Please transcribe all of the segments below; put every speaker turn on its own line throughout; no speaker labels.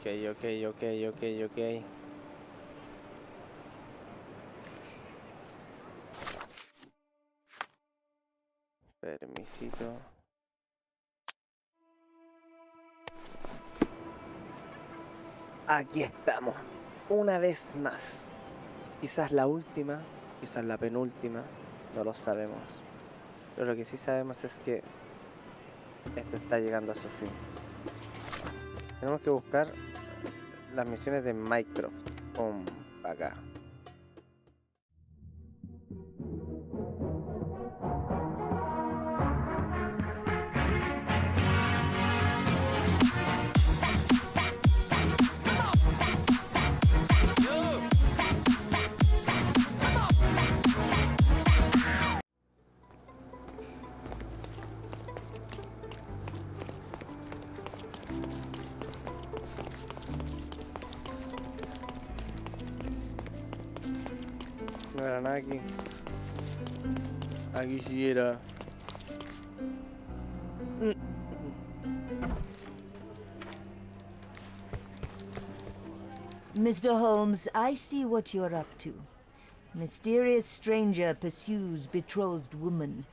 Ok. Permisito. Aquí estamos, una vez más. Quizás la última, quizás la penúltima, no lo sabemos. Pero lo que sí sabemos es que esto está llegando a su fin. Tenemos que buscar las misiones de MYCROFT. Acá. No era nada aquí. Aquí sí era.
Mr. Holmes, I see what you're up to. Mysterious stranger pursues betrothed woman.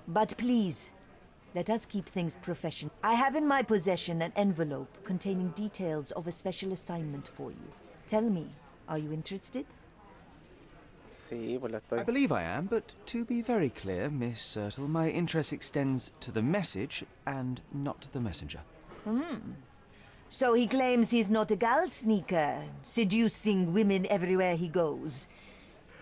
But please, let us keep things professional. I have in my possession an envelope containing details of a special assignment for you. Tell me, are you interested?
Sí, pues lo estoy.
I believe I am, but to be very clear, Miss Ertl, my interest extends to the message and not the messenger.
So he claims he's not a gal sneaker, seducing women everywhere he goes.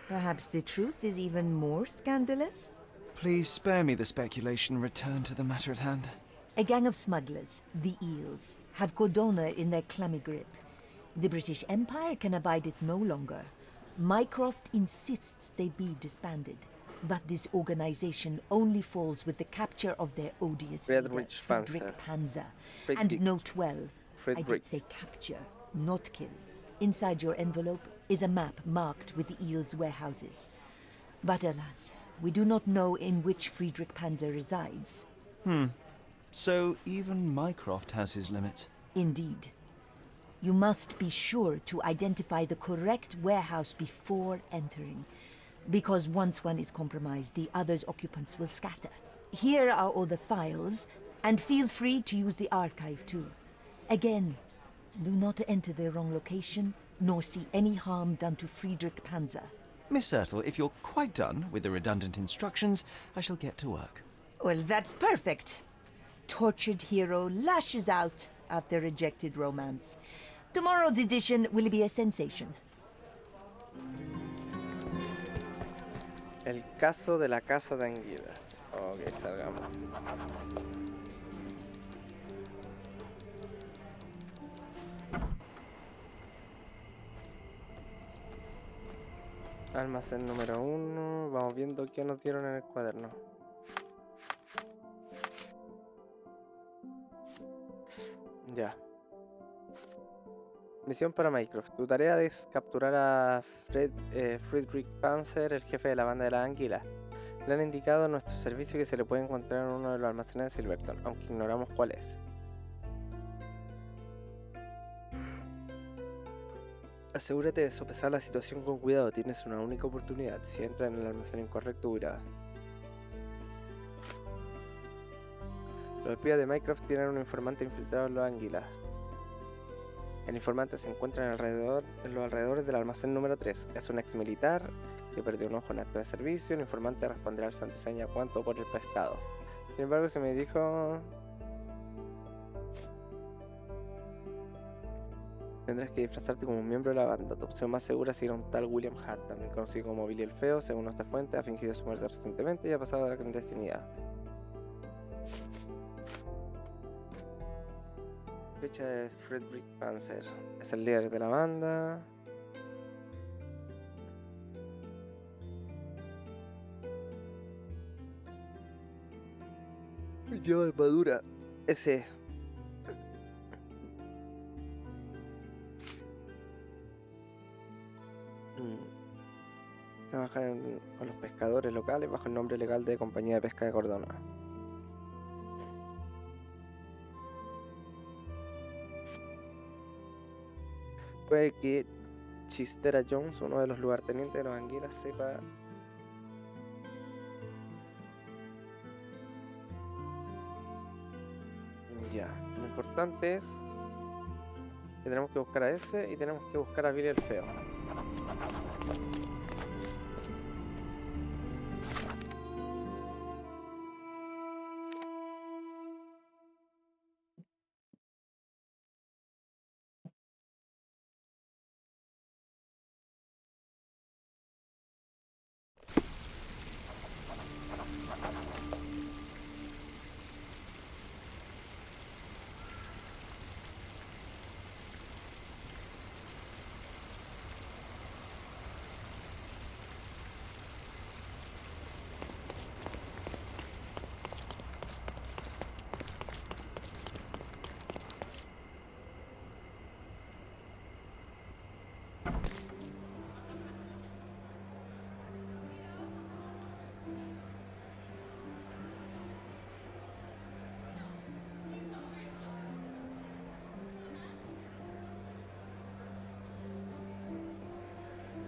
Perhaps the truth is even more scandalous?
Please spare me the speculation, return to the matter at hand.
A gang of smugglers, the Eels, have Cordona in their clammy grip. The British Empire can abide it no longer. Mycroft insists they be disbanded. But this organization only falls with the capture of their odious leader, Friedrich Panzer. And note well, I did say capture, not kill. Inside your envelope is a map marked with the Eels' warehouses. But alas, we do not know in which Friedrich Panzer resides.
So even Mycroft has his limits.
Indeed. You must be sure to identify the correct warehouse before entering. Because once one is compromised, the other's occupants will scatter. Here are all the files, and feel free to use the archive too. Again, do not enter the wrong location, nor see any harm done to Friedrich Panzer.
Miss Ertl, if you're quite done with the redundant instructions, I shall get to work.
Well, that's perfect. Tortured hero lashes out after rejected romance. Tomorrow's edition will be a sensation.
El caso de la Caza de Anguilas. Ok, salgamos. Almacén número 1. Vamos viendo qué nos dieron en el cuaderno. Ya. Misión para MYCROFT. Tu tarea es capturar a Friedrich Panzer, el jefe de la banda de las anguilas. Le han indicado a nuestro servicio que se le puede encontrar en uno de los almacenes de Silverton, aunque ignoramos cuál es. Asegúrate de sopesar la situación con cuidado, tienes una única oportunidad. Si entras en el almacén incorrecto, huirás. Los espías de MYCROFT tienen un informante infiltrado en los anguilas. El informante se encuentra en los alrededores del almacén número 3. Es un ex militar que perdió un ojo en acto de servicio. El informante responderá al santo y seña cuanto por el pescado. Sin embargo, si me dirijo... Tendrás que disfrazarte como un miembro de la banda. Tu opción más segura será un tal William Hart, también conocido como Billy el Feo. Según nuestra fuente, ha fingido su muerte recientemente y ha pasado a la clandestinidad. Fecha de Friedrich Panzer. Es el líder de la banda. Lleva armadura. Ese. Trabaja con los pescadores locales bajo el nombre legal de Compañía de Pesca de Cordona. Puede que Chistera Jones, uno de los lugartenientes de los Anguilas, sepa. Ya, lo importante es que tenemos que buscar a ese y tenemos que buscar a Billy el Feo.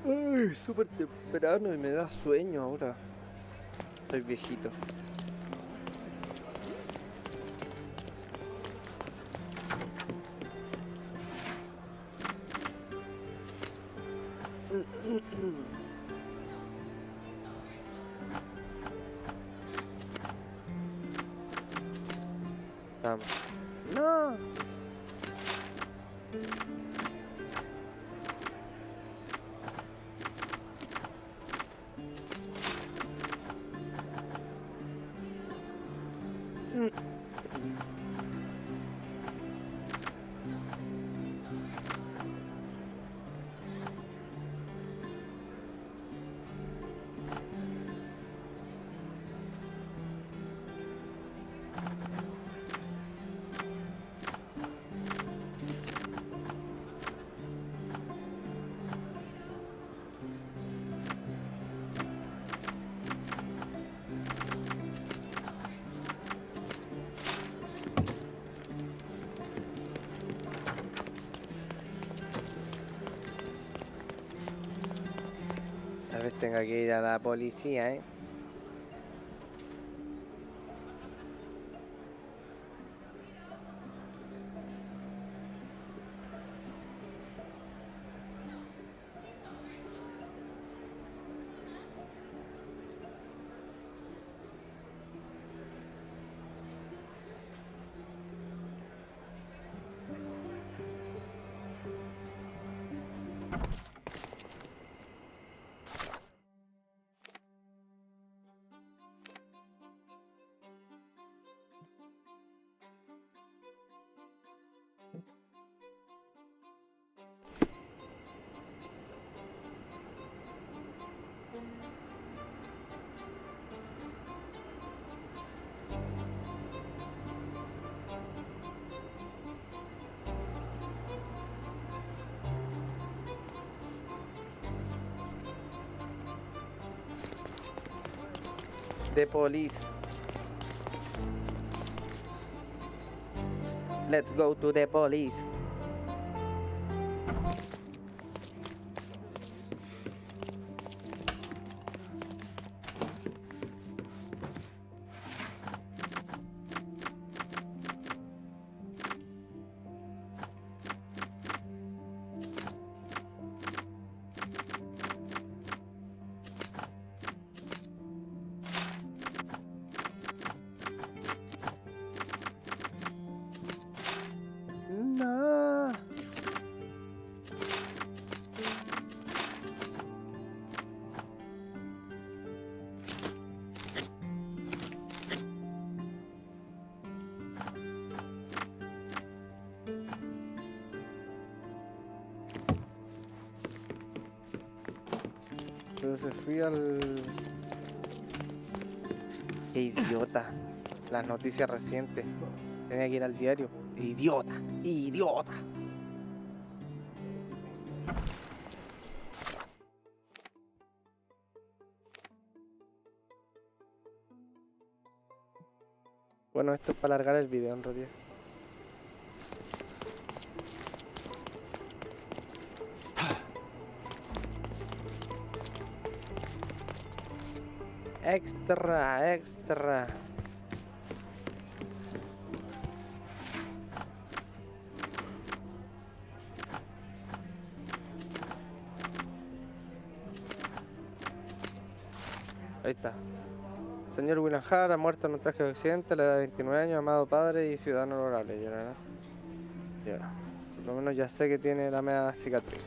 Ay, súper temprano y me da sueño ahora. Estoy viejito. Vamos. No. Tal vez tenga que ir a la policía, ¿eh? The police. Let's go to the police. No. Pero se fui al... Qué idiota. Las noticias recientes. Tenía que ir al diario. Idiota. Idiota. Bueno, esto es para alargar el video en realidad. Extra, extra. Ahí está. Señor William Hart ha muerto en un trágico accidente a la edad de 29 años, amado padre y ciudadano honorable. Ya. Por lo menos ya sé que tiene la media cicatriz.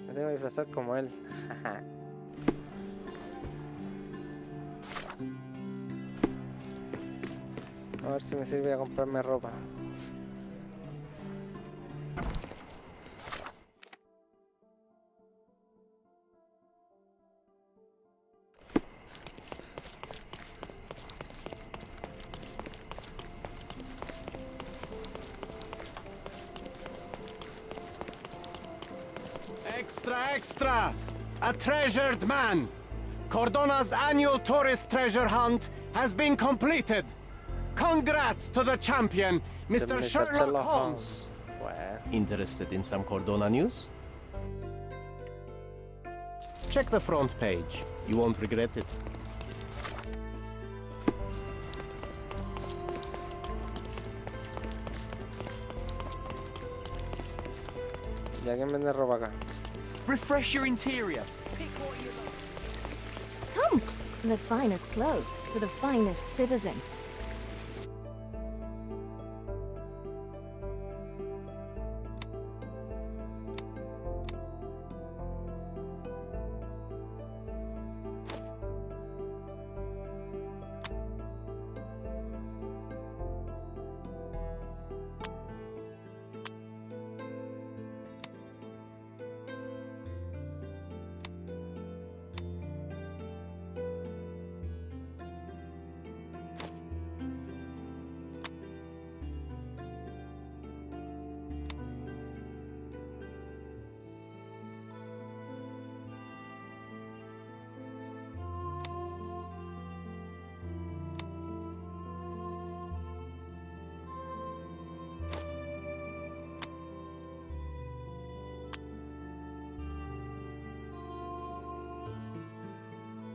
Me tengo que disfrazar como él. A ver si me sirve a comprarme ropa.
Extra, extra! A treasured man! Cordona's annual tourist treasure hunt has been completed. Congrats to the champion, Mr. Sherlock Holmes.
Well.
Interested in some Cordona news? Check the front page. You won't regret it.
Ya que vende ropa acá.
Refresh your interior.
Come, the finest clothes for the finest citizens.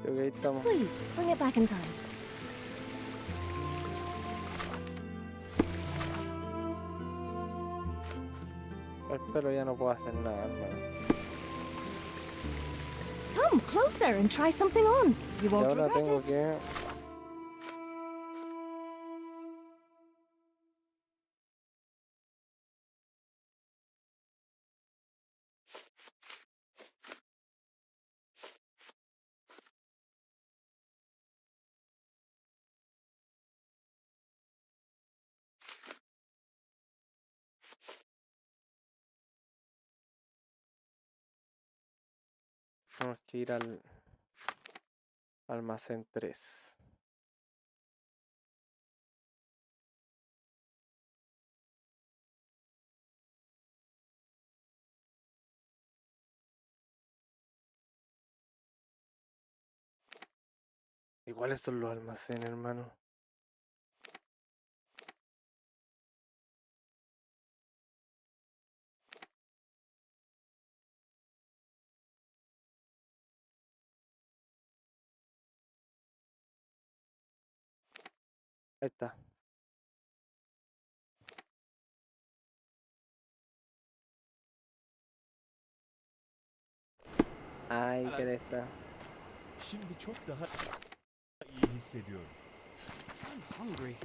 Creo que ahí estamos.
Please, bring it back in time.
El pelo ya no puedo hacer nada, hermano.
Come closer and try something on. You
Y
won't
ahora
regret
tengo
it.
que... Tenemos que ir al almacén 3. ¿Y cuáles son los almacenes, hermano? Ahí está. Ay, cresta.
Şimdi çok daha iyi hissediyorum. I'm hungry.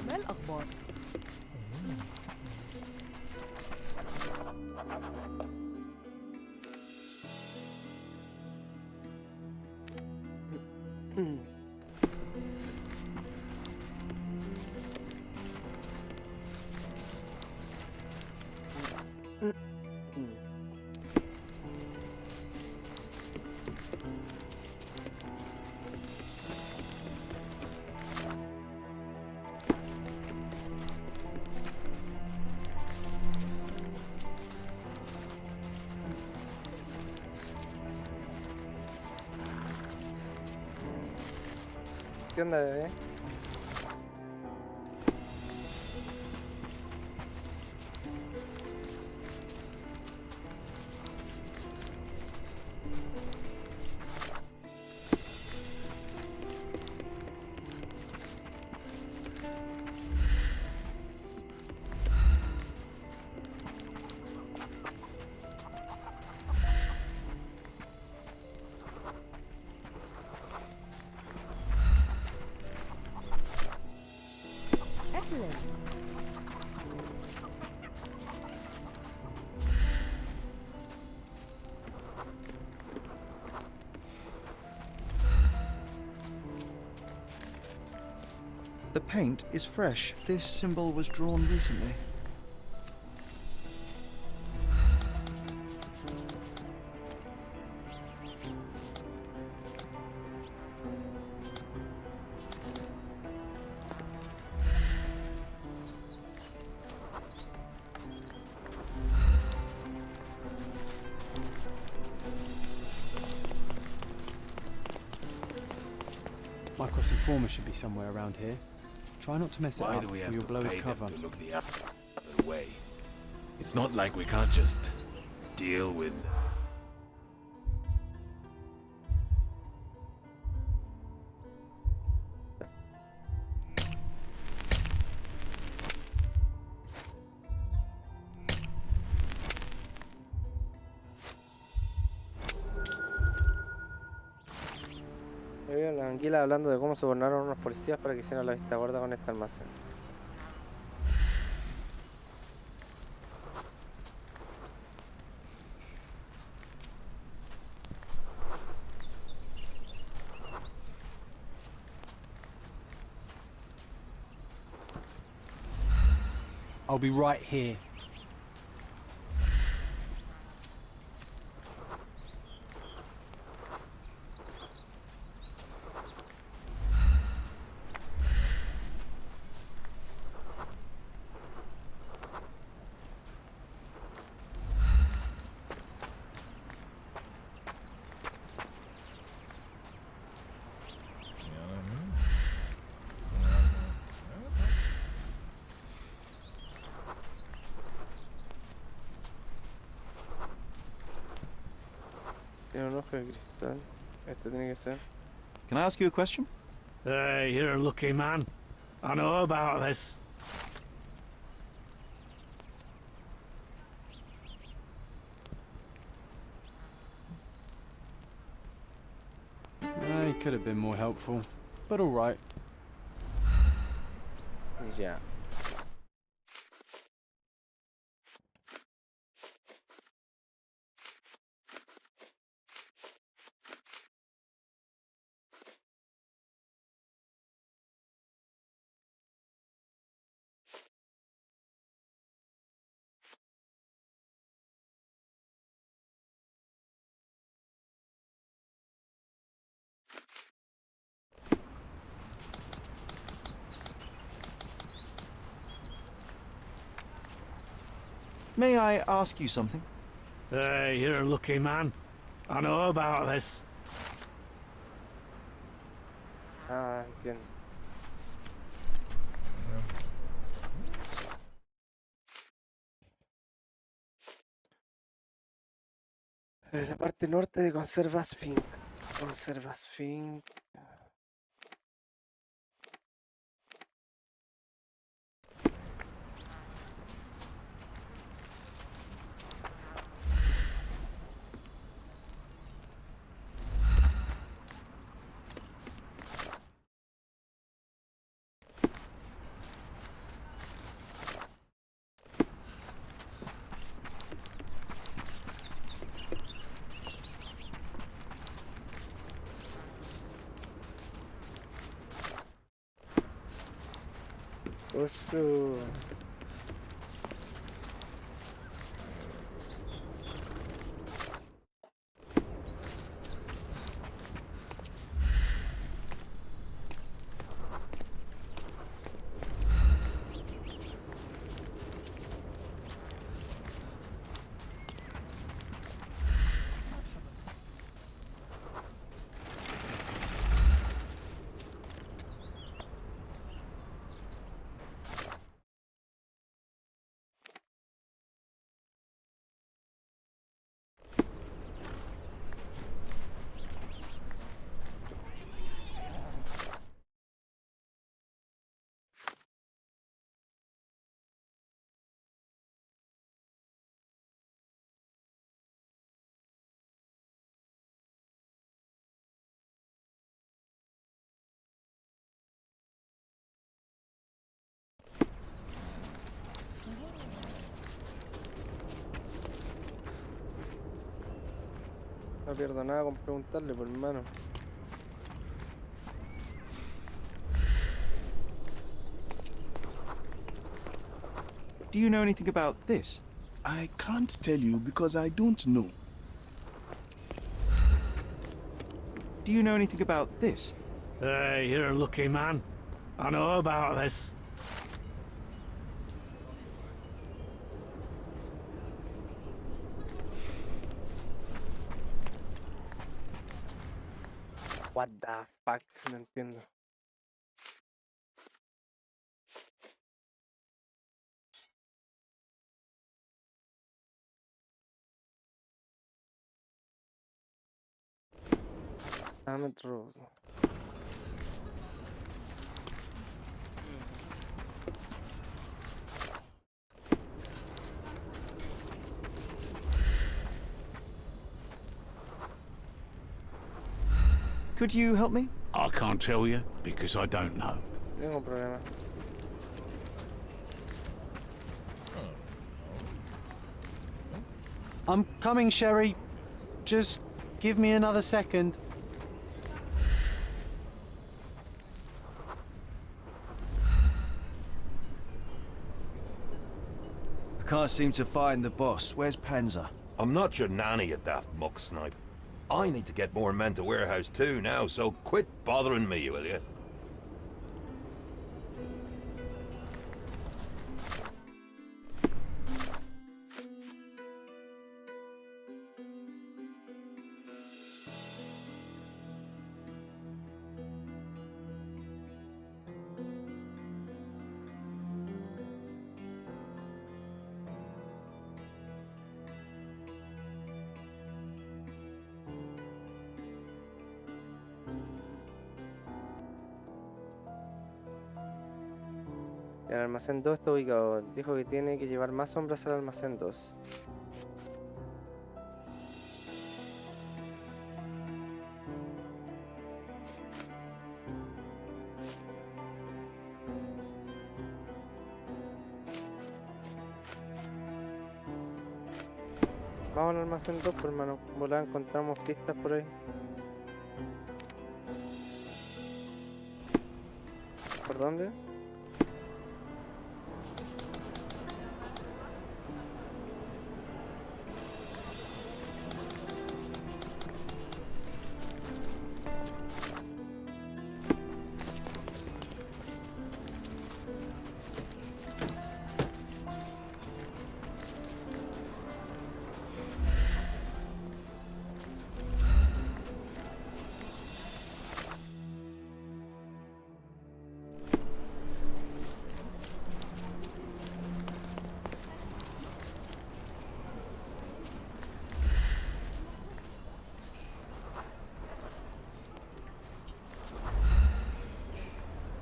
ما الأخبار؟
¿Qué onda, bebé?
Excellent.
The paint is fresh. This symbol was drawn recently.
Mycroft's informer should be somewhere around here. Try not to mess it
Why
up,
do we
or
have
you'll
to
blow his
pay them
cover.
to look the other way? It's not like we can't just deal with.
Veo la anguila hablando de cómo sobornaron a unos policías para que hicieran la vista gorda con este almacén.
I'll be right here.
Tiene un ojo de cristal. Este tiene que ser.
Can I ask you a question?
Hey, you're a lucky man. I know about this.
He could have been more helpful, but all right.
Y ya.
May I ask you something?
Hey, you're a lucky man. I know about this.
Ah, entiendo. En la parte norte de Conservas Fink. Conservas Fink. Oso. No pierdo nada con preguntarle, por hermano.
Do you know anything about this?
I can't tell you because I don't know.
Do you know anything about this?
Hey, you're a lucky man. I know about this.
What the fuck? No entiendo. Dame Rose.
Could you help me?
I can't tell you because I don't know.
Tengo un problema.
I'm coming, Sherry. Just give me another second.
I can't seem to find the boss. Where's Panzer?
I'm not your nanny, you daft muck snipe. I need to get more men to warehouse too now, so quit bothering me, will you?
El almacén 2 está ubicado. Dijo que tiene que llevar más sombras al almacén 2. Vamos al almacén 2, pues, hermano. Volá, encontramos pistas por ahí. ¿Por dónde?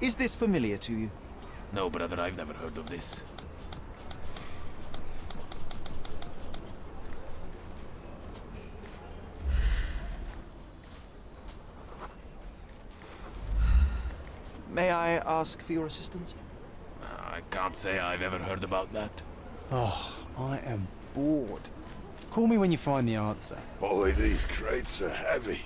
Is this familiar to you?
No, brother, I've never heard of this.
May I ask for your assistance?
I can't say I've ever heard about that.
Oh, I am bored. Call me when you find the answer.
Boy, these crates are heavy.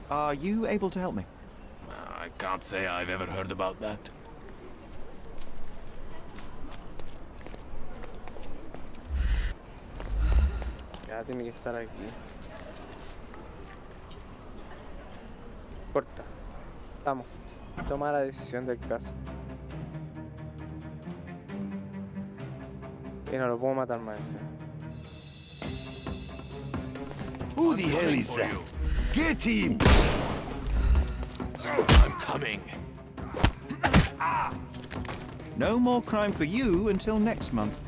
Are you able to help me?
I can't say I've ever heard about that.
Ya tiene que estar aquí. Corta. Vamos. Toma la decisión del caso. Y no lo puedo matar más encima.
Who the hell is that? Get him!
I'm coming.
No more crime for you until next month.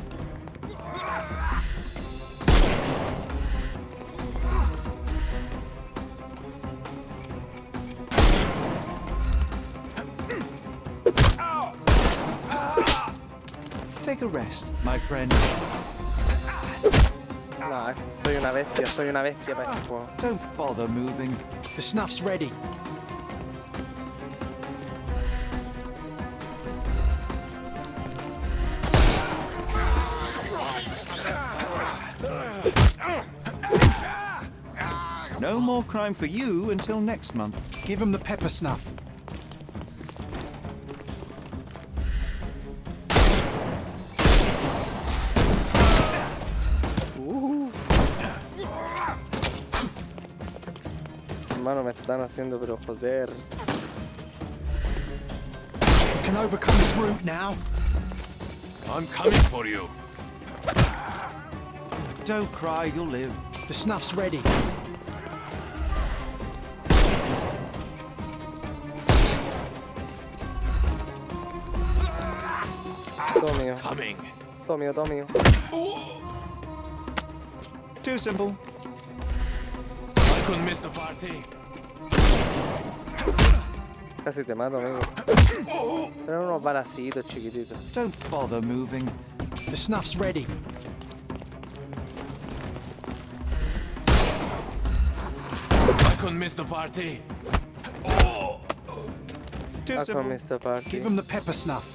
Take a rest, my friend.
No, soy una bestia para este juego.
Don't bother moving.
The snuff's ready.
No more crime for you until next month.
Give him the pepper snuff.
Hermano, me están haciendo pero joder.
We can overcome the brute now.
I'm coming for you.
Don't cry, you'll live.
The snuff's ready.
Todo mío.
Coming.
Todo mío, todo mío.
Too simple.
I couldn't miss the party.
Casi te mato, amigo. Pero unos balacitos chiquititos.
Don't bother moving.
The snuff's ready.
I couldn't miss the party.
Too
I
simple.
missed the party.
Give him the pepper snuff.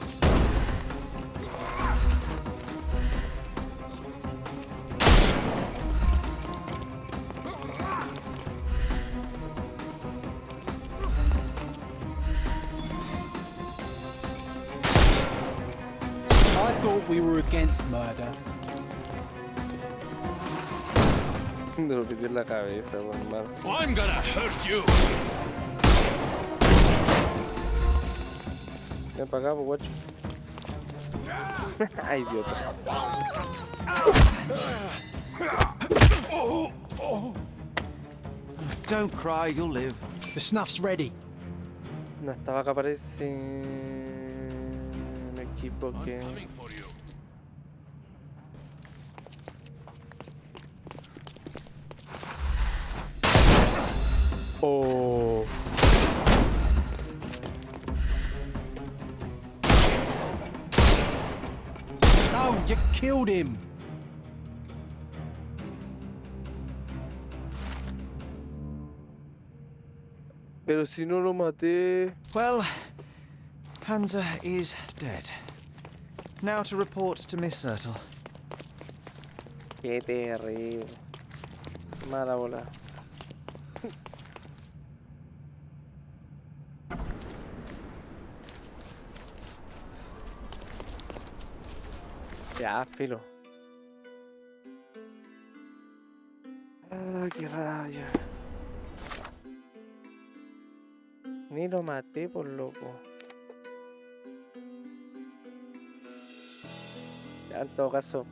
I thought we were against murder.
Me lo pidió en la cabeza, por hermano.
I'm gonna hurt you.
Ven para acá, pues, guacho. Ay, idiota.
Don't cry, you'll live.
The snuff's ready.
No estaba que aparece un equipo que...
Coming for you.
Oh.
No, you killed him.
Pero si no lo maté.
Well, Panzer is dead. Now to report to Miss Sertle.
Qué terrible. Mala bola. Ya, filo. Ah, qué rabia. Ni lo maté por loco. Ya, en todo caso.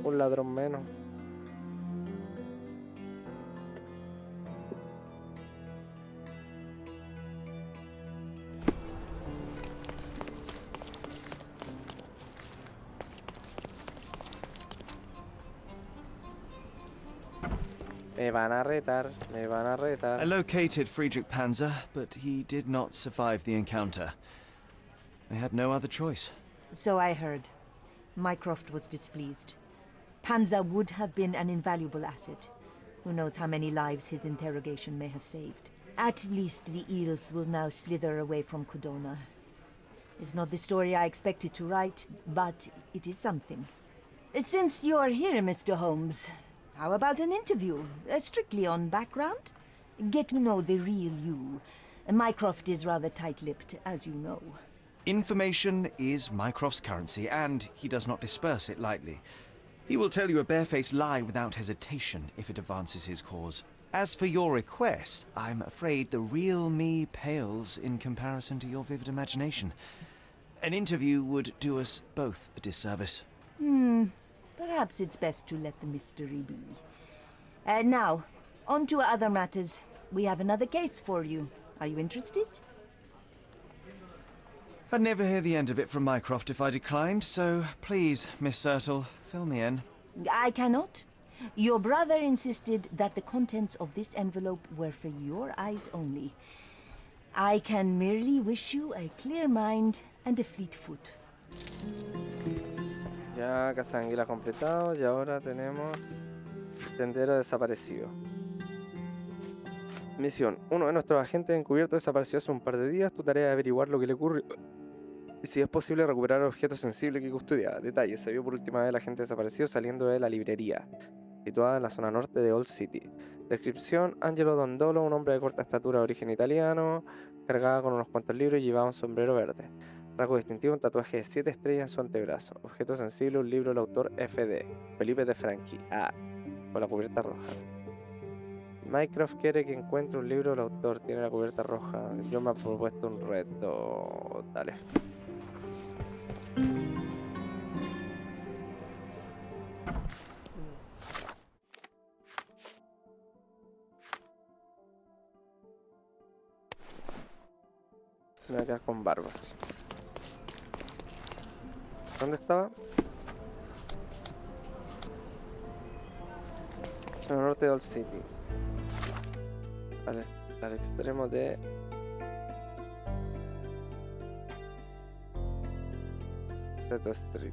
Un ladrón menos. Me van a retar, me van a retar.
I located Friedrich Panzer, but he did not survive the encounter. I had no other choice.
So I heard. Mycroft was displeased. Panzer would have been an invaluable asset. Who knows how many lives his interrogation may have saved. At least the eels will now slither away from Cordona. It's not the story I expected to write, but it is something. Since you're here, Mr. Holmes, how about an interview? Strictly on background? Get to know the real you. Mycroft is rather tight-lipped, as you know.
Information is Mycroft's currency, and he does not disperse it lightly. He will tell you a barefaced lie without hesitation if it advances his cause. As for your request, I'm afraid the real me pales in comparison to your vivid imagination. An interview would do us both a disservice.
Perhaps it's best to let the mystery be. Now, on to other matters. We have another case for you. Are you interested?
I'd never hear the end of it from Mycroft if I declined, so please, Miss Sertle, fill me in.
I cannot. Your brother insisted that the contents of this envelope were for your eyes only. I can merely wish you a clear mind and a fleet foot.
Ya, Caza de Anguilas completado. Y ahora tenemos Tendero Desaparecido. Misión. Uno de nuestros agentes encubiertos desapareció hace un par de días. Tu tarea es averiguar lo que le ocurrió y si es posible recuperar objetos sensibles que custodiaba. Detalle. Se vio por última vez el agente desaparecido saliendo de la librería, situada en la zona norte de Old City. Descripción. Angelo Dondolo, un hombre de corta estatura de origen italiano, cargaba con unos cuantos libros y llevaba un sombrero verde. Rasgo distintivo, un tatuaje de 7 estrellas en su antebrazo. Objeto sensible, un libro del autor F.D. Felipe de Franchi. Con la cubierta roja. MYCROFT quiere que encuentre un libro del autor. Tiene la cubierta roja. Yo me he propuesto un reto. Dale. Me voy a quedar con barbas. ¿Dónde estaba? En el norte de Old City. Al extremo de... Z Street.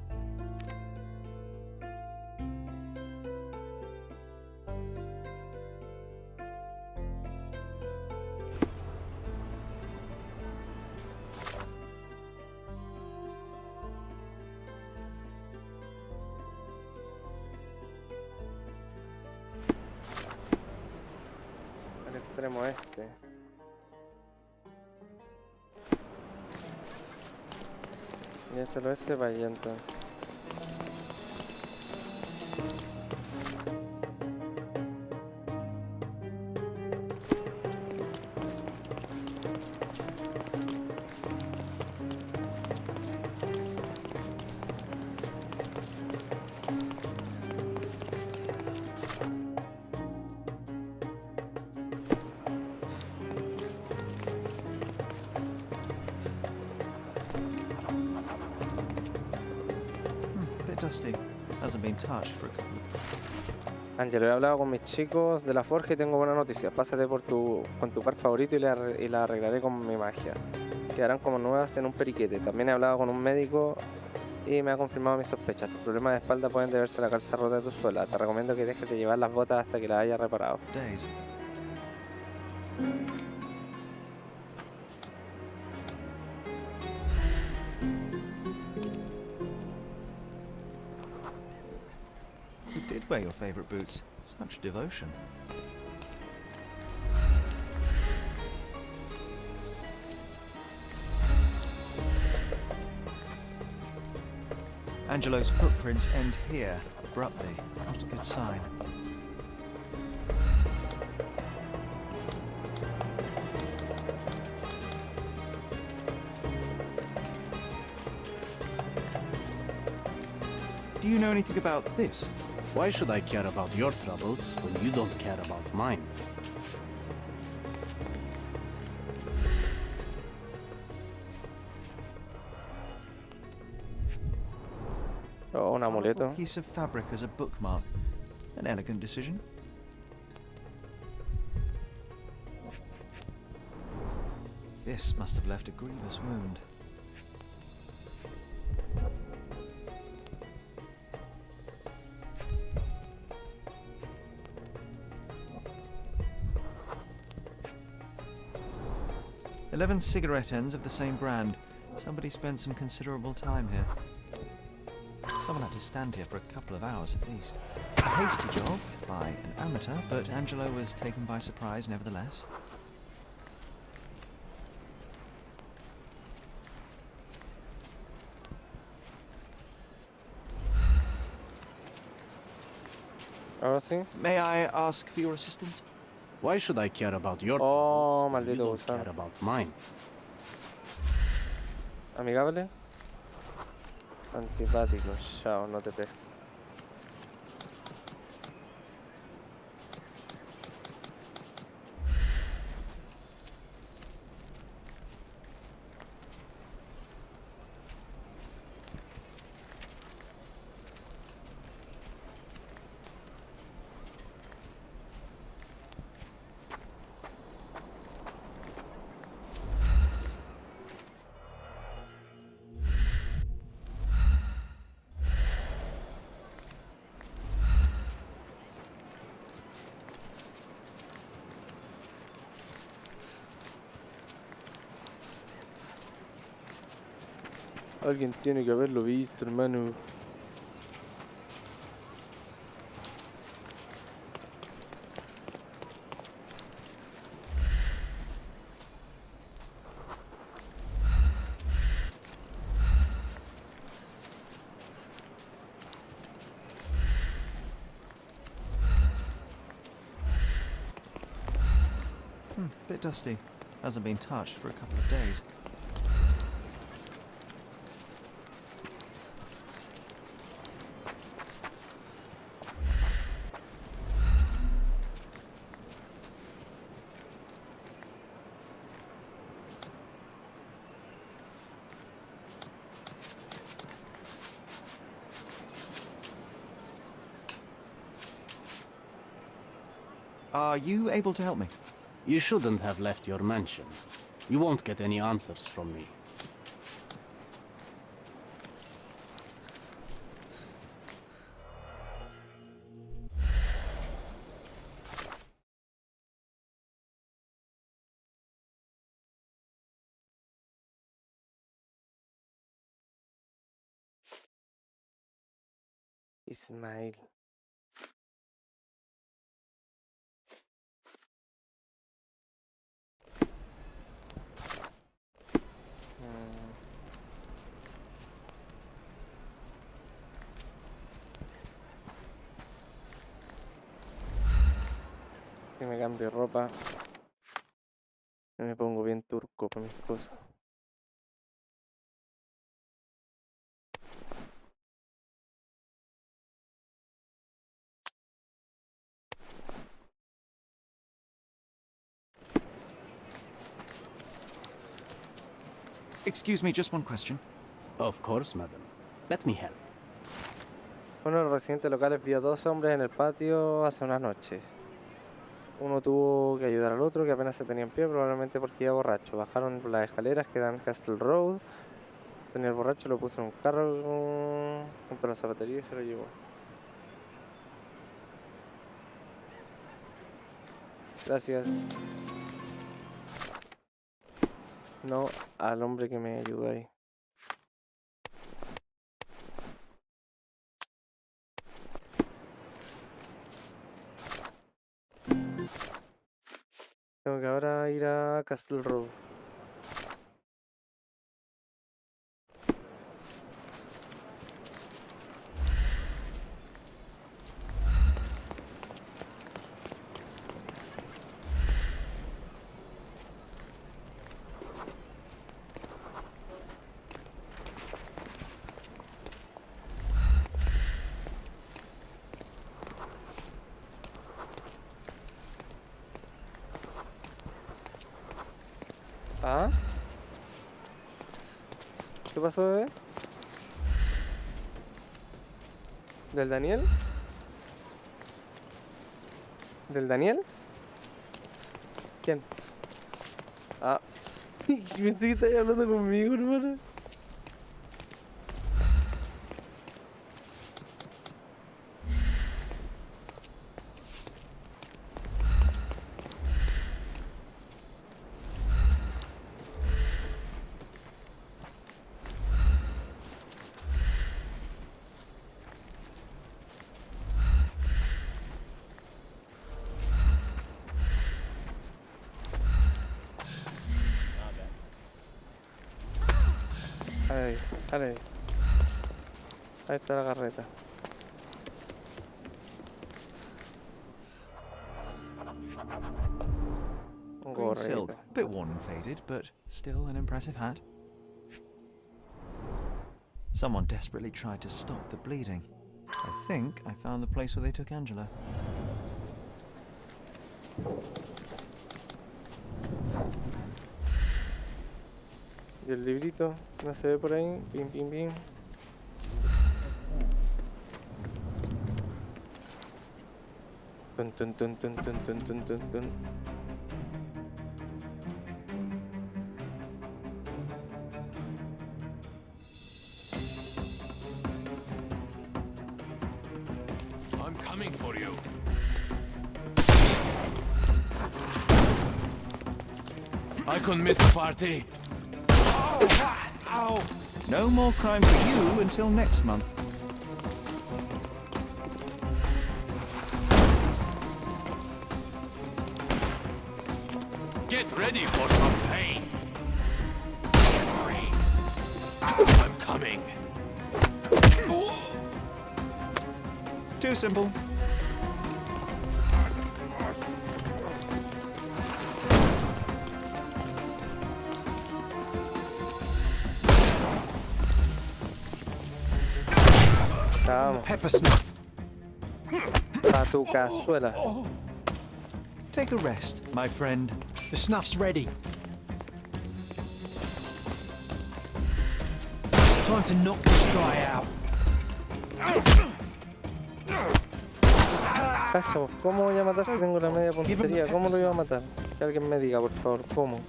Extremo este. Y este al oeste para allá entonces.
Dusty. Hasn't been touched for a couple of...
Angelo, he hablado con mis chicos de la forja y tengo buenas noticias. Pásate con tu par favorito y la arreglaré con mi magia. Quedarán como nuevas en un periquete. También he hablado con un médico y me ha confirmado mis sospechas. Tus problemas de espalda pueden deberse a la calza rota de tu suela. Te recomiendo que dejes de llevar las botas hasta que las hayas reparado.
Days. You did wear your favorite boots. Such devotion. Angelo's footprints end here, abruptly. Not a good sign. Do you know anything about this?
Why should I care about your troubles when you don't care about mine?
Oh, un amuleto.
A piece of fabric as a bookmark. An elegant decision. This must have left a grievous wound. "11 cigarette ends of the same brand. Somebody spent some considerable time here. Someone had to stand here for a couple of hours at least. A hasty job by an amateur, but Angelo was taken by surprise nevertheless."
Ahora sí.
May I ask for your assistance?
Why should I care about your
Oh,
troubles when you
maldito
don't
gusano.
care about mine?
Amigable. Antipático. Chao, no te pego. Alguien tiene que haberlo visto, hermano.
Bit dusty. Hasn't been touched for a couple of days. Are you able to help me?
You shouldn't have left your mansion. You won't get any answers from me.
Ismael. Que me cambie ropa. Y me pongo bien turco para mis cosas.
Excuse me, just one question.
Of course, madam. Let me help.
Uno de los residentes locales vio a dos hombres en el patio hace una noche. Uno tuvo que ayudar al otro que apenas se tenía en pie, probablemente porque iba borracho. Bajaron por las escaleras que dan Castle Road. Tenía el borracho, lo puso en un carro junto a la zapatería y se lo llevó. Gracias. No al hombre que me ayudó ahí. Tengo que ahora ir a Castle Road. ¿Ah? ¿Qué pasó, bebé? ¿Del Daniel? ¿Del Daniel? ¿Quién? Ah. Pensé que estabas hablando conmigo, hermano. Ahí, dale. Ahí está la carreta. Un
Green silk,
gorrito.
bit worn and faded, but still an impressive hat. Someone desperately tried to stop the bleeding. I think I found the place where they took Angela.
Y el librito no se ve por ahí. Pim, pim, pim. Tun, tun, tun, tun, tun, tun, tun, tun, tun.
I'm coming for you. I couldn't miss the party. Ow!
No more crime for you until next month.
Get ready for some pain. I'm coming.
Too simple.
Vamos,
Pepper snuff.
a tu cazuela.
Take a rest, my friend.
The snuff's ready. Time to knock this guy out.
Cacho, ¿cómo voy a matar si tengo la media puntería? ¿Cómo lo iba a matar? Que alguien me diga, por favor. ¿Cómo?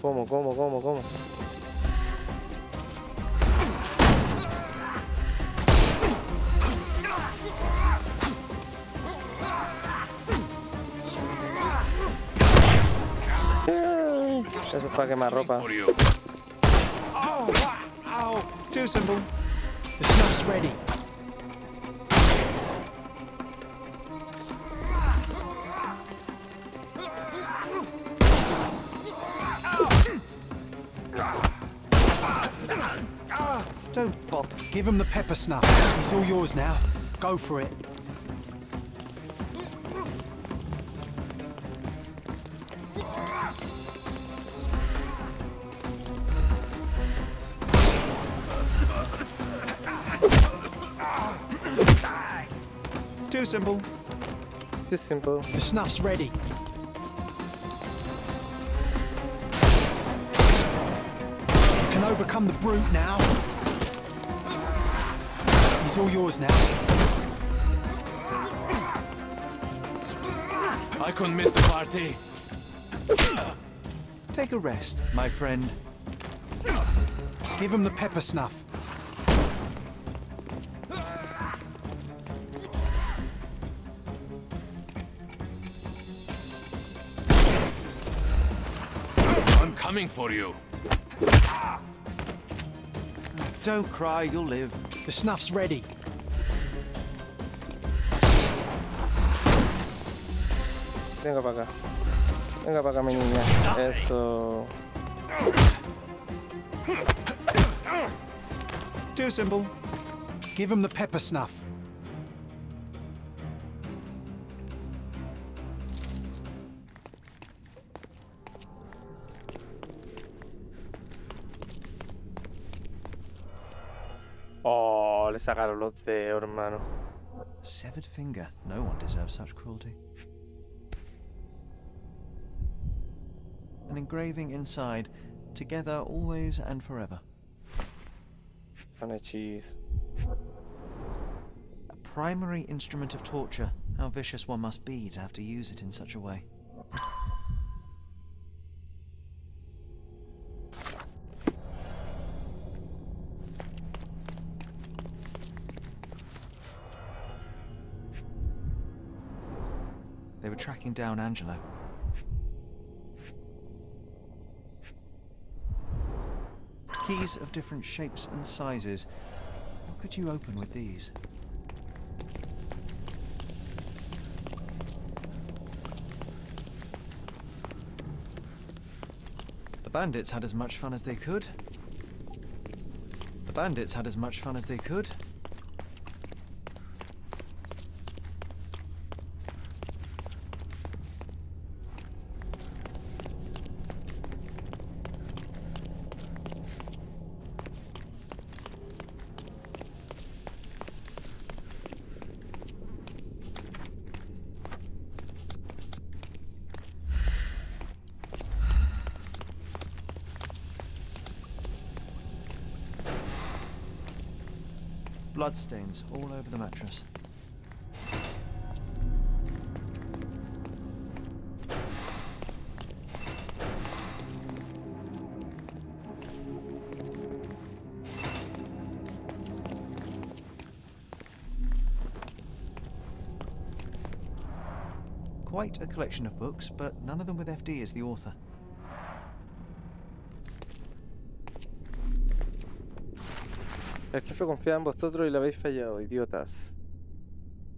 Eso fue a quemar ropa.
Too simple.
The snuff's ready.
Don't bother.
Give him the pepper snuff. He's all yours now. Go for it.
Too simple.
Too simple.
The snuff's ready. You can overcome the brute now. He's all yours now.
I couldn't miss the party.
Take a rest, my friend.
Give him the pepper snuff.
I'm coming for you.
Don't cry, you'll live.
The snuff's ready.
Venga para acá, mi niña. Eso.
Too simple.
Give him the pepper snuff.
Oh, le sacaron los dedos, hermano.
Severed finger. No one deserves such cruelty. An engraving inside. Together, always and forever.
Kind of cheese.
A primary instrument of torture. How vicious one must be to have to use it in such a way. They were tracking down Angelo. Keys of different shapes and sizes. What could you open with these? The bandits had as much fun as they could. The bandits had as much fun as they could. Bloodstains all over the mattress. Quite a collection of books, but none of them with FD as the author.
El jefe confía en vosotros y lo habéis fallado, idiotas.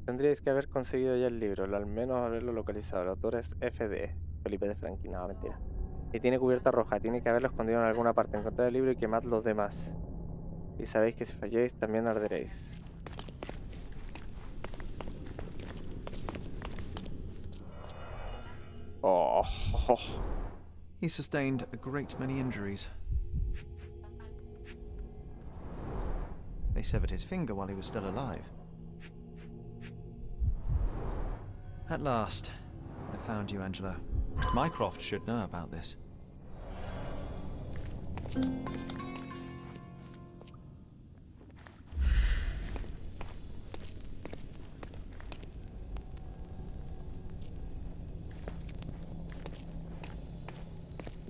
Tendríais que haber conseguido ya el libro, o al menos haberlo localizado. El autor es FD, Felipe de Franklin, no, mentira. Y tiene cubierta roja, tiene que haberlo escondido en alguna parte. Encontrad el libro y quemad los demás. Y sabéis que si falláis también arderéis. Oh.
He sustained a great many injuries. They severed his finger while he was still alive. At last, I found you, Angelo. Mycroft should know about this.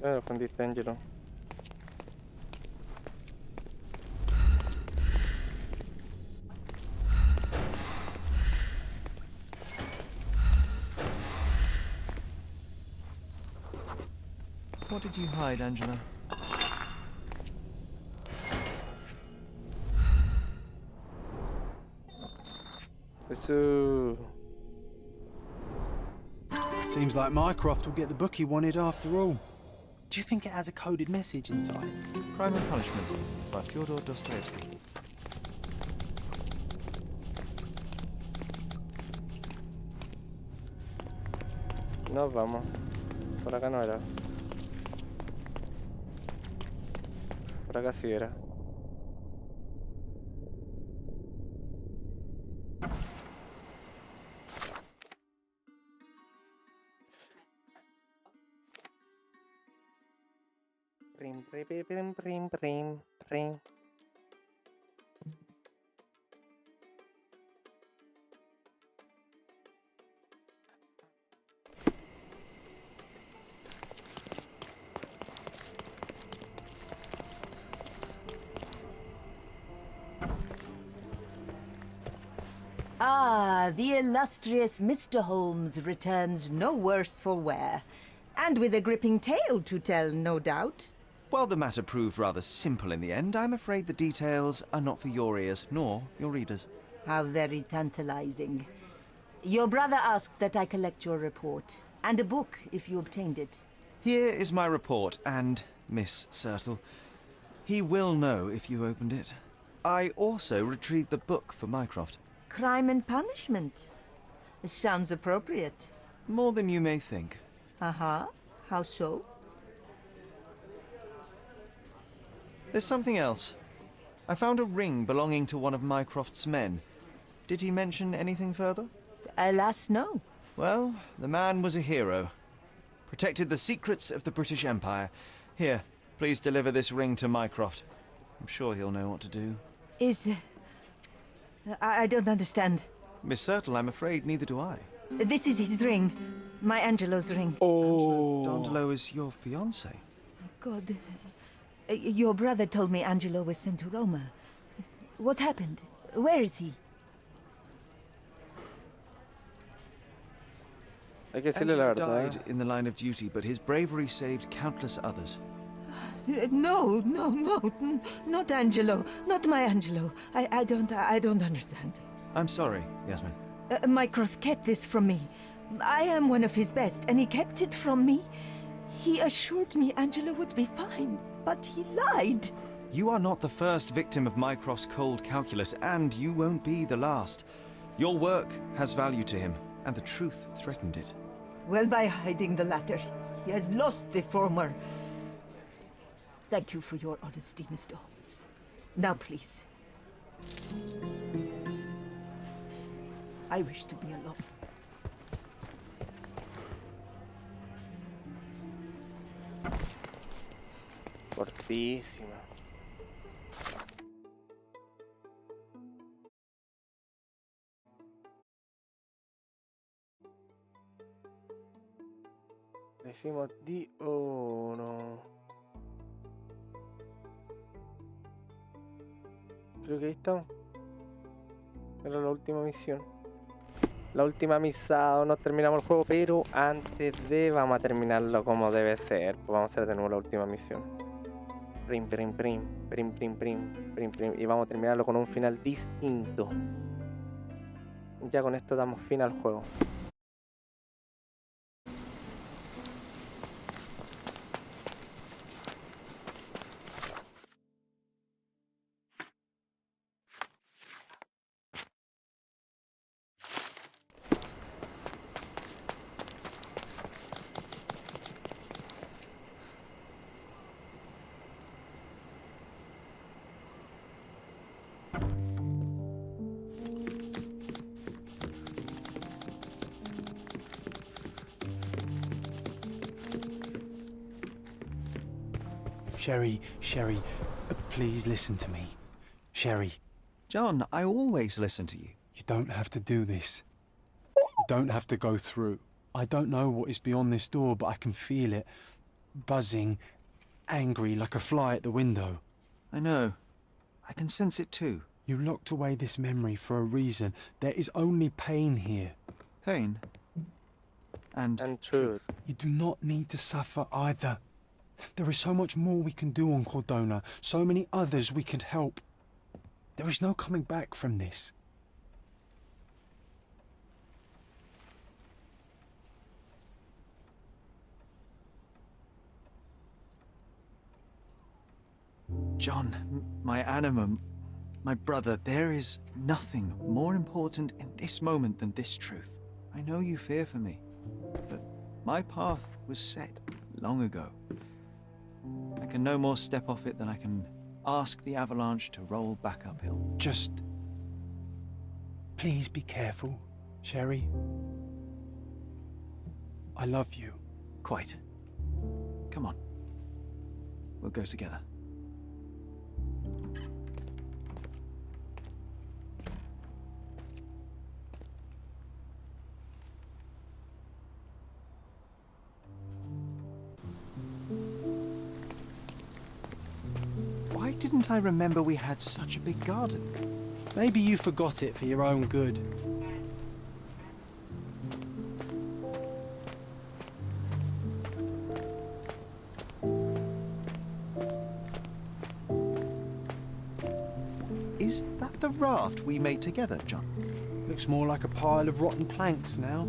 Ya lo escondiste, Angelo.
What did you hide, Angelo?
Eso.
Seems like Mycroft will get the book he wanted after all. Do you think it has a coded message inside?
Crime and Punishment by Fyodor Dostoevsky.
Nos vamos. Por acá no era. Por acá sí era. Prim, prim, prim, prim, prim, prim.
Ah, the illustrious Mr. Holmes returns no worse for wear. And with a gripping tale to tell, no doubt.
While the matter proved rather simple in the end, I'm afraid the details are not for your ears, nor your readers.
How very tantalizing. Your brother asked that I collect your report, and a book if you obtained it.
Here is my report, and Miss Sertle. He will know if you opened it. I also retrieved the book for Mycroft.
Crime and Punishment. Sounds appropriate.
More than you may think.
Uh-huh. How so?
There's something else. I found a ring belonging to one of Mycroft's men. Did he mention anything further?
Alas, no.
Well, the man was a hero. Protected the secrets of the British Empire. Here, please deliver this ring to Mycroft. I'm sure he'll know what to do.
I don't understand.
Miss Sertle, I'm afraid neither do I.
This is his ring. My Angelo's ring.
Oh.
Angelo is your fiancé.
God. Your brother told me Angelo was sent to Roma. What happened? Where is he?
Hay que decirle la
Angelo
verdad.
died in the line of duty, but his bravery saved countless others.
No, not Angelo. Not my Angelo. I don't understand.
I'm sorry, Yasmin.
Mycroft kept this from me. I am one of his best, and he kept it from me. He assured me Angelo would be fine, but he lied.
You are not the first victim of Mycroft's cold calculus, and you won't be the last. Your work has value to him, and the truth threatened it.
Well, by hiding the latter, he has lost the former. Thank you for your honesty, Mr. Holmes. Now, please. I wish to be alone.
Fortísima. Decimos di o no. Creo que ahí estamos. Era la última misión. La última misa, no terminamos el juego, pero antes de vamos a terminarlo como debe ser. Pues vamos a hacer de nuevo la última misión. Prim, prim, prim, Prim, prim, prim, prim, prim. Y vamos a terminarlo con un final distinto. Ya con esto damos fin al juego.
Sherry, please listen to me. Sherry.
John, I always listen to you.
You don't have to do this. You don't have to go through. I don't know what is beyond this door, but I can feel it. Buzzing, angry, like a fly at the window.
I know. I can sense it too.
You locked away this memory for a reason. There is only pain here.
Pain? And
truth.
You do not need to suffer either. There is so much more we can do on Cordona, so many others we can help. There is no coming back from this.
John, my anima, my brother, there is nothing more important in this moment than this truth. I know you fear for me, but my path was set long ago. I can no more step off it than I can ask the avalanche to roll back uphill.
Just... please be careful, Sherry. I love you.
Quite. Come on. We'll go together. Why didn't I remember we had such a big garden?
Maybe you forgot it for your own good.
Is that the raft we made together, John?
Looks more like a pile of rotten planks now.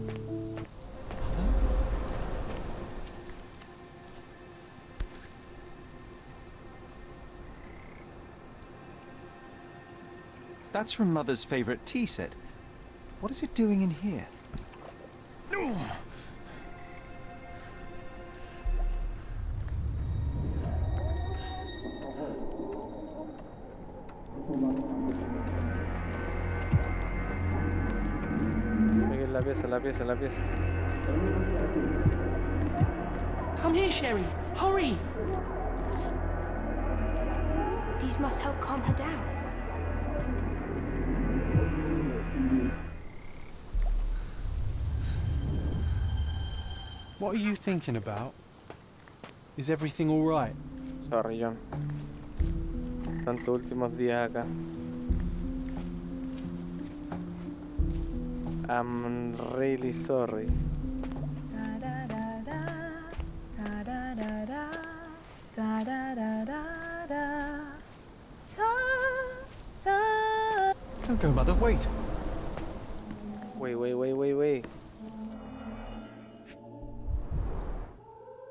That's from Mother's favorite tea set. What is it doing in here?
La pieza.
Come here, Sherry. Hurry!
These must help calm her down.
What are you thinking about? Is everything all right?
Sorry, John. Son tus últimos días acá. I'm really sorry.
Don't go, Mother, wait.
Wait.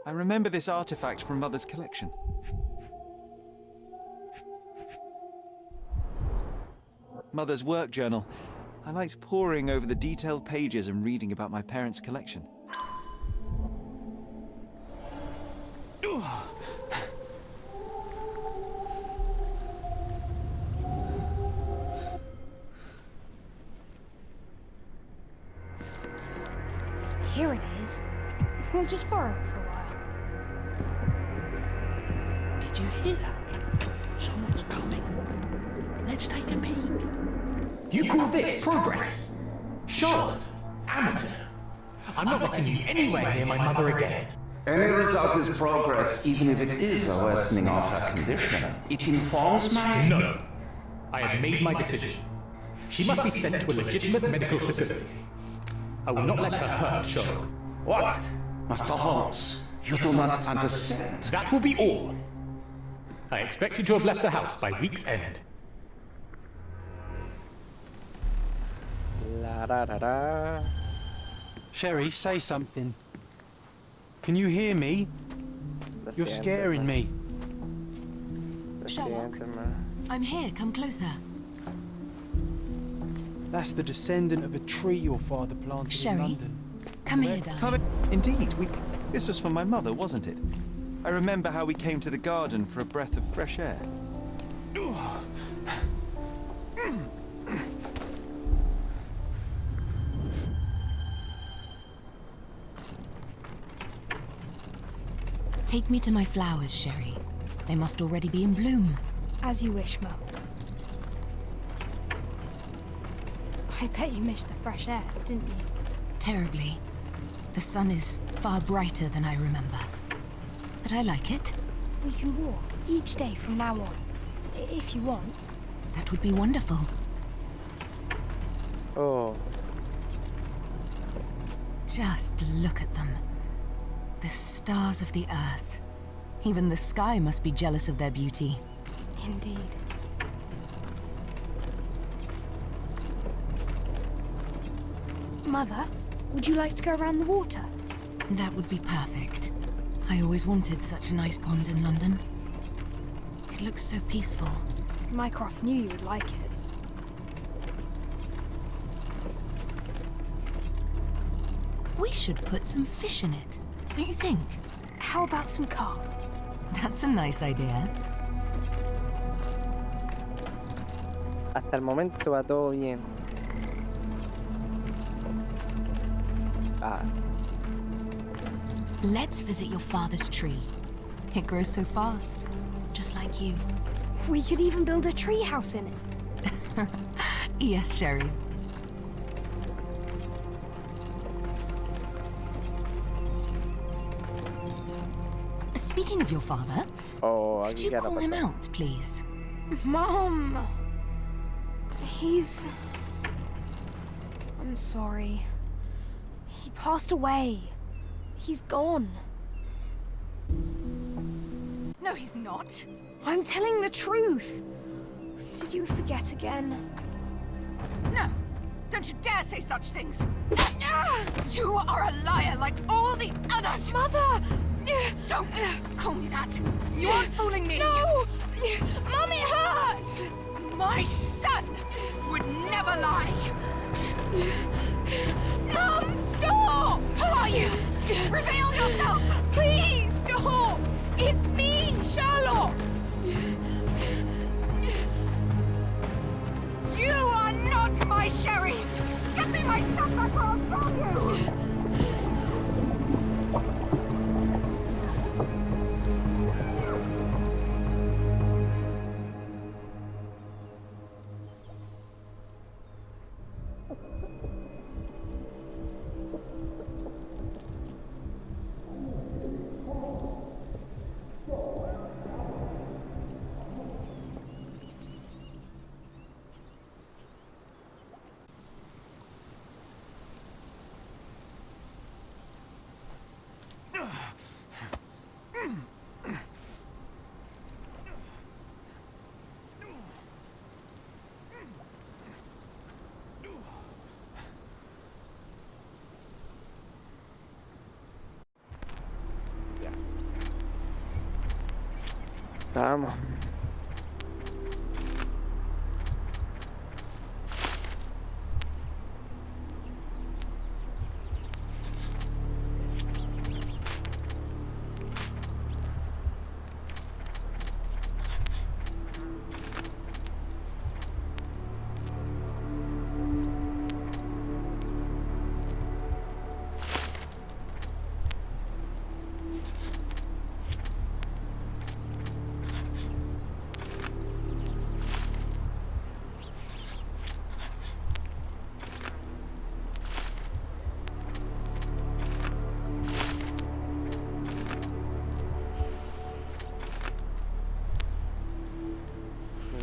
I remember this artifact from Mother's collection. Mother's work journal. I liked poring over the detailed pages and reading about my parents' collection.
Here it is. We'll just borrow it for a while.
Did you hear that? Someone's coming. Let's take a peek.
You call this progress? Charlotte, amateur. I'm not letting you anywhere near my mother again.
Any result is progress, even if it is a worsening of her condition. It informs my...
No. I have made my decision. She must be sent to a legitimate medical facility. I will not let her hurt Sherlock.
What? Master Holmes, you do not understand.
That will be all. I expect you to have left the house by week's end.
La da da da.
Sherry, say something. Can you hear me? You're scaring me.
Sherlock, I'm here. Come closer.
That's the descendant of a tree your father planted
Sherry,
in London.
come here, darling.
Come in. Indeed, this was for my mother, wasn't it? I remember how we came to the garden for a breath of fresh air.
Take me to my flowers, Sherry. They must already be in bloom.
As you wish, Mum. I bet you missed the fresh air, didn't you?
Terribly. The sun is far brighter than I remember. But I like it.
We can walk each day from now on, if you want.
That would be wonderful.
Oh.
Just look at them. The stars of the earth. Even the sky must be jealous of their beauty.
Indeed. Mother, would you like to go around the water?
That would be perfect. I always wanted such a nice pond in London. It looks so peaceful.
Mycroft knew you would like it.
We should put some fish in it, don't you think?
How about some carp?
That's a nice idea.
Hasta el momento va todo bien. Ah.
Let's visit your father's tree. It grows so fast, just like you.
We could even build a tree house in it.
Yes, Sherry. Speaking of your father, could you call him out, please?
Mom! I'm sorry. He passed away. He's gone.
No, he's not.
I'm telling the truth. Did you forget again?
No! Don't you dare say such things! You are a liar like all the others!
Mother!
Don't call me that! You aren't fooling me!
No! Mom, it hurts!
My son would never lie!
Mom, stop!
Who are you? Reveal yourself!
Please, stop! It's me, Sherlock!
You are not my Sherry! Get me my stuff back or I'll kill you!
Vamos.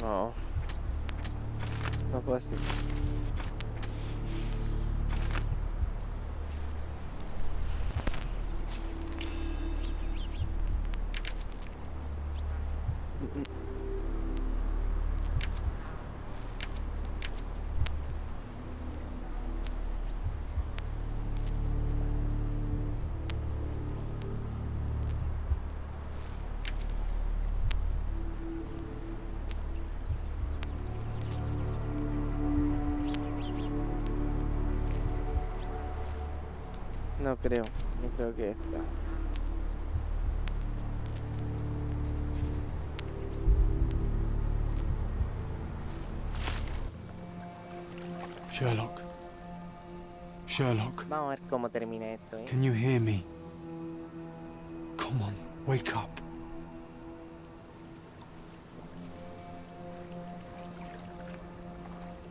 No. No puedo decir. No creo que esta.
Sherlock. Sherlock.
Vamos a ver cómo termina esto, ¿eh?
Can you hear me? Come on, wake up.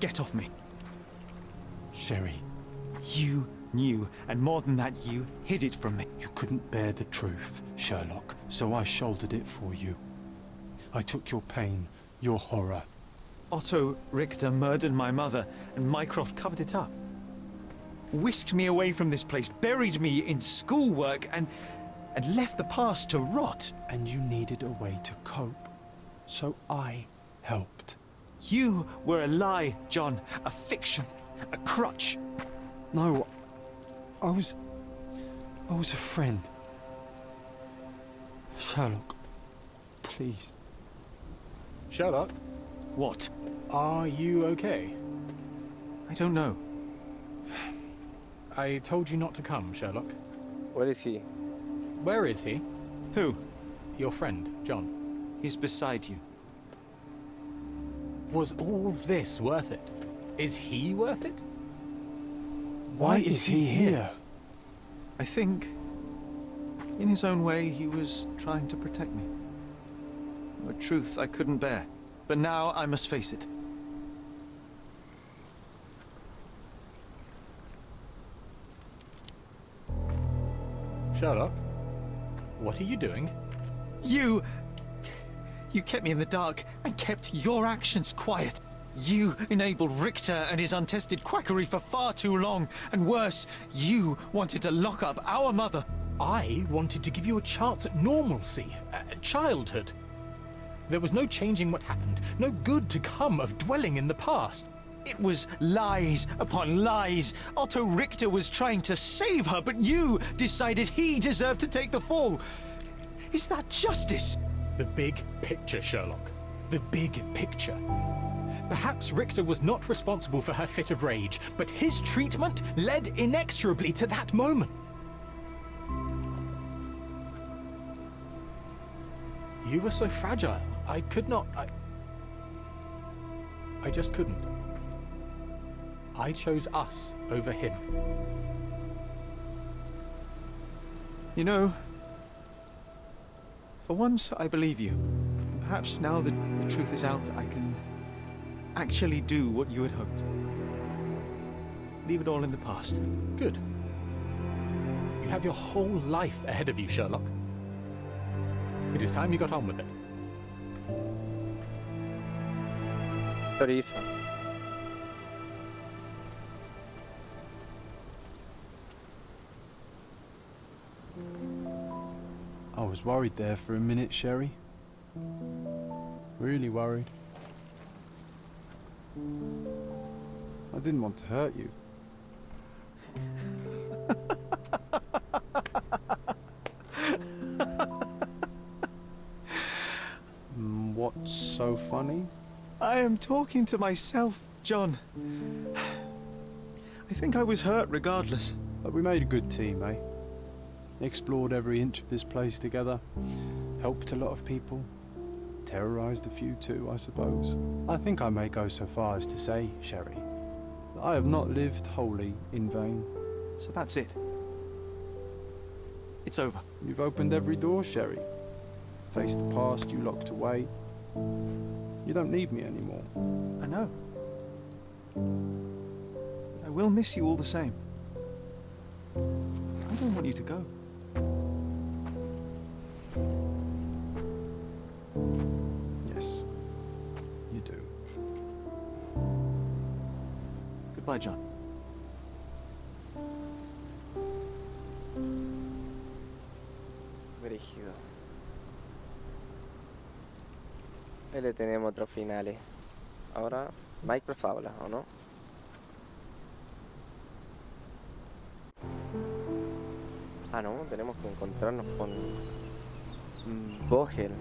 Get off me.
Sherry,
You knew, and more than that, you hid it from me.
you couldn't bear the truth, Sherlock, so I shouldered it for you. I took your pain, your horror.
Otto Richter murdered my mother, and Mycroft covered it up. Whisked me away from this place, buried me in schoolwork, and left the past to rot.
And you needed a way to cope, so I helped.
You were a lie, John. A fiction. A crutch.
No, I was a friend. Sherlock, please.
Sherlock?
What?
Are you okay?
I don't know.
I told you not to come, Sherlock.
Where is he?
Where is he?
Who?
Your friend, John.
He's beside you.
Was all this worth it? Is he worth it?
Why is he here?
I think, in his own way, he was trying to protect me. A truth I couldn't bear. But now I must face it.
Sherlock? What are you doing?
You kept me in the dark and kept your actions quiet. You enabled Richter and his untested quackery for far too long. And worse, you wanted to lock up our mother.
I wanted to give you a chance at normalcy, childhood. There was no changing what happened, no good to come of dwelling in the past.
It was lies upon lies. Otto Richter was trying to save her, but you decided he deserved to take the fall. Is that justice?
The big picture, Sherlock. The big picture. Perhaps Richter was not responsible for her fit of rage, but his treatment led inexorably to that moment. You were so fragile. I could not... I just couldn't. I chose us over him.
You know, for once I believe you. Perhaps now that the truth is out, I can actually do what you had hoped. Leave it all in the past.
Good. You have your whole life ahead of you, Sherlock. It is time you got on with it.
Chorizo.
I was worried there for a minute, Sherry. Really worried. I didn't want to hurt you. What's so funny?
I am talking to myself, John. I think I was hurt regardless.
But we made a good team, eh? Explored every inch of this place together. Helped a lot of people. Terrorized a few too, I suppose. I think I may go so far as to say, Sherry, that I have not lived wholly in vain.
So that's it. It's over.
You've opened every door, Sherry. Faced the past you locked away. You don't need me anymore.
I know. I will miss you all the same. I don't want you to go.
Yes, you do.
Goodbye, John.
Brígido. Ahí le tenemos otros finales. Ahora, MYCROFT habla, ¿o no? Ah, no, tenemos que encontrarnos con Vogel.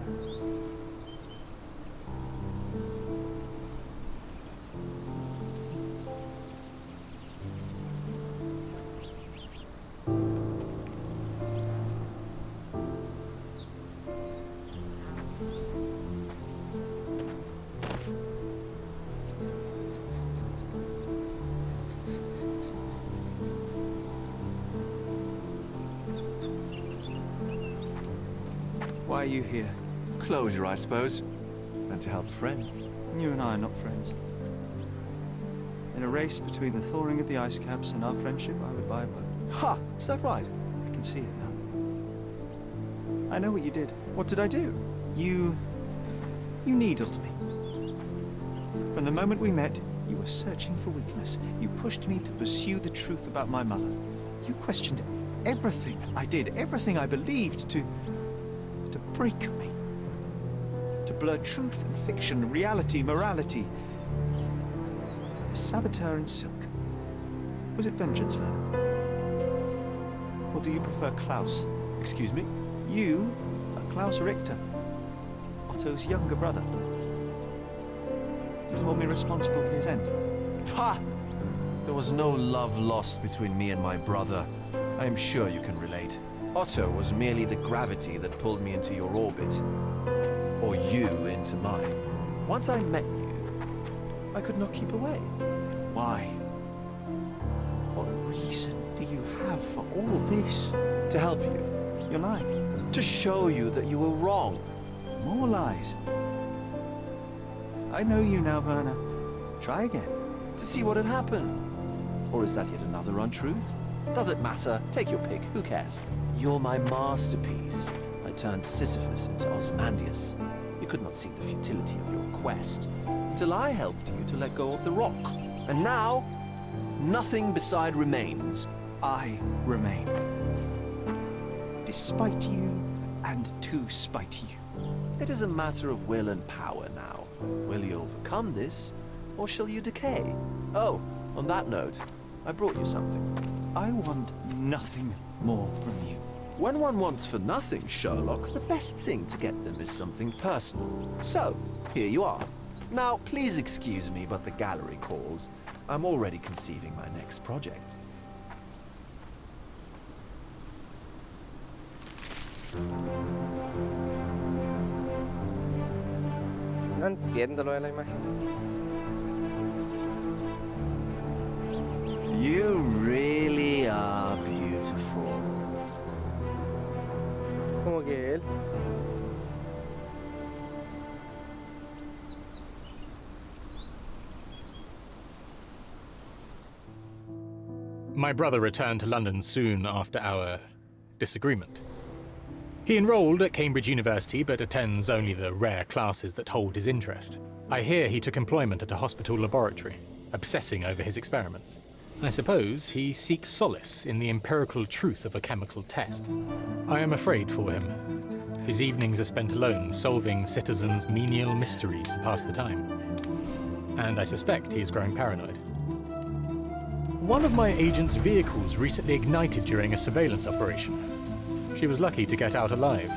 Why are you here?
Closure, I suppose. And to help a friend.
You and I are not friends. In a race between the thawing of the ice caps and our friendship, I would buy a boat.
Ha! Is that right?
I can see it now. I know what you did.
What did I do?
You needled me. From the moment we met, you were searching for weakness. You pushed me to pursue the truth about my mother. You questioned everything I did, everything I believed, to break me. To blur truth and fiction, reality, morality. A saboteur in silk. Was it vengeance, then? Or do you prefer Klaus?
Excuse me?
You are Klaus Richter, Otto's younger brother. Do you hold me responsible for his end?
Ha! There was no love lost between me and my brother. I am sure you can relate. Otto was merely the gravity that pulled me into your orbit. Or you into mine. Once I met you, I could not keep away.
Why? What reason do you have for all this?
To help you.
You're lying.
To show you that you were wrong.
More lies. I know you now, Werner. Try again.
To see what had happened. Or is that yet another untruth? Does it matter? Take your pick. Who cares? You're my masterpiece. I turned Sisyphus into Ozymandias. You could not see the futility of your quest until I helped you to let go of the rock. And now, nothing beside remains.
I remain. Despite you and to spite you.
It is a matter of will and power now. Will you overcome this, or shall you decay? Oh, on that note, I brought you something.
I want nothing more from you.
When one wants for nothing, Sherlock, the best thing to get them is something personal. So, here you are. Now, please excuse me, but the gallery calls. I'm already conceiving my next project.
No entiendo lo de la imagen.
You really are beautiful.
¿Cómo que él?
My brother returned to London soon after our disagreement. He enrolled at Cambridge University, but attends only the rare classes that hold his interest. I hear he took employment at a hospital laboratory, obsessing over his experiments. I suppose he seeks solace in the empirical truth of a chemical test. I am afraid for him. His evenings are spent alone, solving citizens' menial mysteries to pass the time. And I suspect he is growing paranoid. One of my agent's vehicles recently ignited during a surveillance operation. She was lucky to get out alive.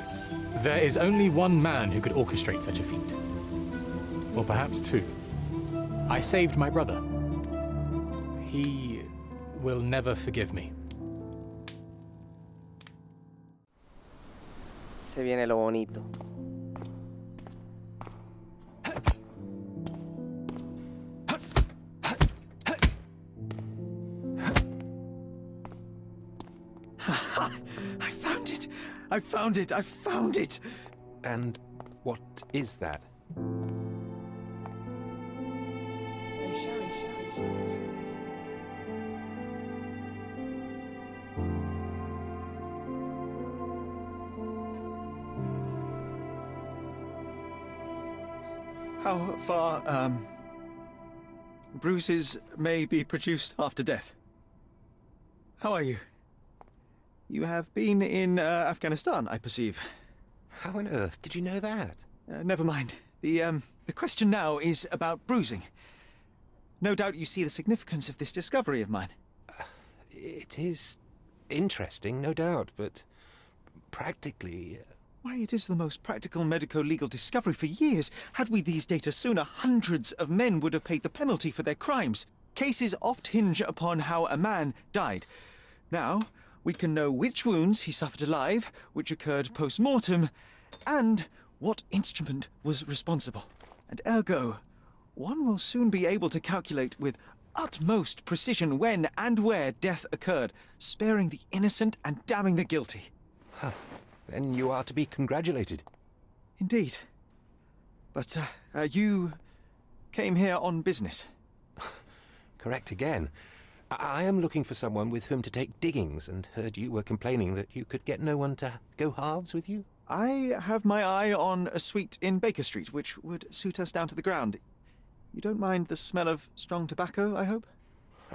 There is only one man who could orchestrate such a feat. Or perhaps two. I saved my brother. He will never forgive me.
Se viene lo bonito.
I found it! I found it!
And what is that?
How far, bruises may be produced after death? How are you? You have been in Afghanistan, I perceive.
How on earth did you know that?
Never mind. The question now is about bruising. No doubt you see the significance of this discovery of mine.
It is interesting, no doubt, but practically...
Why, it is the most practical medico-legal discovery for years. Had we these data sooner, hundreds of men would have paid the penalty for their crimes. Cases oft hinge upon how a man died. Now, we can know which wounds he suffered alive, which occurred post-mortem, and what instrument was responsible. And ergo, one will soon be able to calculate with utmost precision when and where death occurred, sparing the innocent and damning the guilty.
Huh. then you are to be congratulated.
Indeed. But, you came here on business.
Correct again. I am looking for someone with whom to take diggings, and heard you were complaining that you could get no one to go halves with you.
I have my eye on a suite in Baker Street, which would suit us down to the ground. You don't mind the smell of strong tobacco, I hope?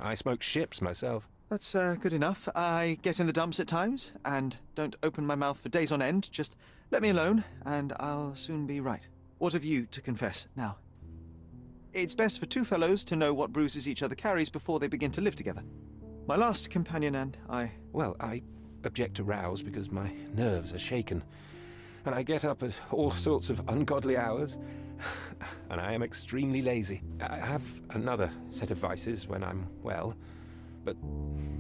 I smoke ships myself.
That's good enough. I get in the dumps at times, and don't open my mouth for days on end. Just let me alone, and I'll soon be right. What have you to confess now? It's best for two fellows to know what bruises each other carries before they begin to live together. My last companion and I...
Well, I object to rows because my nerves are shaken, and I get up at all sorts of ungodly hours, and I am extremely lazy. I have another set of vices when I'm well, but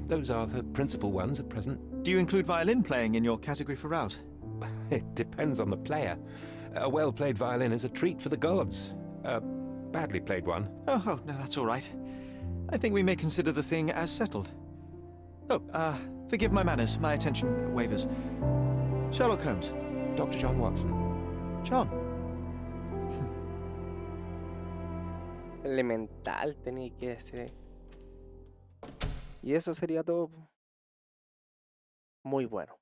those are the principal ones at present.
Do you include violin playing in your category for rout?
It depends on the player. A well-played violin is a treat for the gods. A badly played one.
Oh, no, that's all right. I think we may consider the thing as settled. Oh, forgive my manners. My attention wavers. Sherlock Holmes.
Dr. John Watson.
John.
Elemental tenía que decir. Y eso sería todo. Muy bueno.